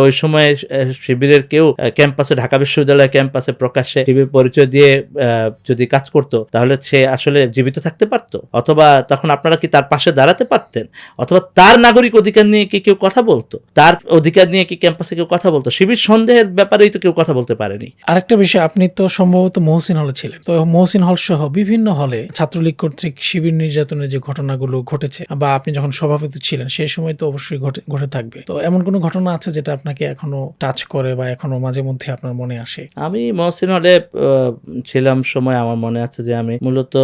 ওই সময় শিবিরের কেউ ক্যাম্পাসে, ঢাকা বিশ্ববিদ্যালয় ক্যাম্পাসে প্রকাশ্যে শিবির পরিচয় দিয়ে যদি কাজ করত, তাহলে সে আসলে জীবিত থাকতে পারত? অথবা তখন আপনারা কি তার পাশে দাঁড়াতে পারতেন? অথবা তার নাগরিক অধিকার নিয়ে কি কেউ কথা বলতো? তার অধিকার নিয়ে কি ক্যাম্পাসে কেউ কথা বলতো? শিবির সন্দেহের ব্যাপারেই তো কেউ কথা বলতে পারেনি। আরেকটা বিষয়, আপনি তো সম্ভবত মহসিন হলে ছিলেন, তো মহসিন হল সহ বিভিন্ন হলে ছাত্রলীগ কর্তৃক শিবির নির্যাতনের যে ঘটনাগুলো ঘটেছে, বা আপনি যখন সভাপতি ছিলেন সেই সময় তো অবশ্যই ঘটে থাকবে। তো এমন কোনো ঘটনা আছে যেটা আপনাকে এখনো টাচ করে বা এখনো মাঝে মধ্যে আপনার মনে আসে? আমি মহসিন হলে ছিলাম সময় আমার মনে আছে যে আমি মূলত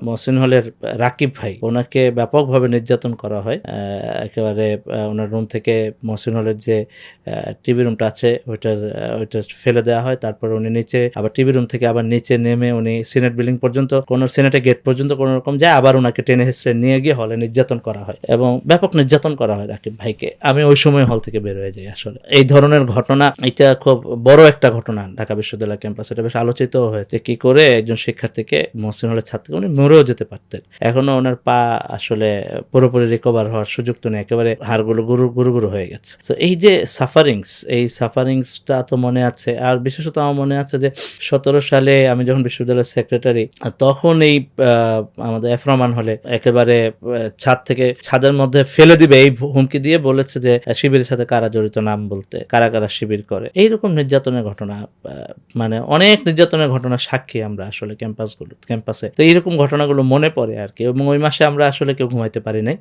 মহসিন হলের রাকিব ভাই, ওনাকে ব্যাপকভাবে নির্যাতন করা হয়। একেবারে ওনার রুম থেকে মহসিন হলের যে টিভি রুমটা আছে ওইটা ফেলে দেওয়া হয়। তারপর উনি নিচে আবার টিভি রুম থেকে আবার নিচে নেমে উনি সিনেট বিল্ডিং পর্যন্ত, কোন সিনেটের গেট পর্যন্ত কোন রকম যায়, আবার ওনাকে টেনে হেসড়ে নিয়ে গিয়ে হলে নির্যাতন করা হয় এবং ব্যাপক নির্যাতন করা হয় রাকিব ভাইকে। আমি ওই সময় হল থেকে বের হয়ে যাই। আসলে এই ধরনের ঘটনা, এটা খুব বড় একটা ঘটনা ঢাকা বিশ্ববিদ্যালয় ক্যাম্পাসে। এটা বেশ আলোচিত হয়েছে কি করে একজন শিক্ষার্থীকে, মহসিন হলের ছাত্রকে, উনি মরেও যেতে পারতেন। এখনো ওনার পা আসলে পুরোপুরি রিকভার হওয়ার সুযোগ তো নেই, একেবারে হাড়গুলো গুরু হয়ে গেছে। তো এই যে এই সাফারিংসটা তো মনে আছে। আর বিশেষত আমার মনে আছে যে 17 সালে আমি যখন বিশ্ববিদ্যালয়ের সেক্রেটারি, তখন এই আমাদের এফরমান হলে একেবারে ছাদের মধ্যে ফেলে দিবে এই হুমকি দিয়ে বলেছে যে শিবিরের সাথে কারা জড়িত নাম বলতে, কারা কারা শিবির করে। এইরকম নির্যাতনের ঘটনা, মানে অনেক নির্যাতনের ঘটনা সাক্ষী আমরা আসলে ক্যাম্পাসে। তো এইরকম ঘটনাগুলো মনে পড়ে আর কি, এবং ওই মাসে আমরা আসলে কেউ ঘুমাইতে পারি নাই।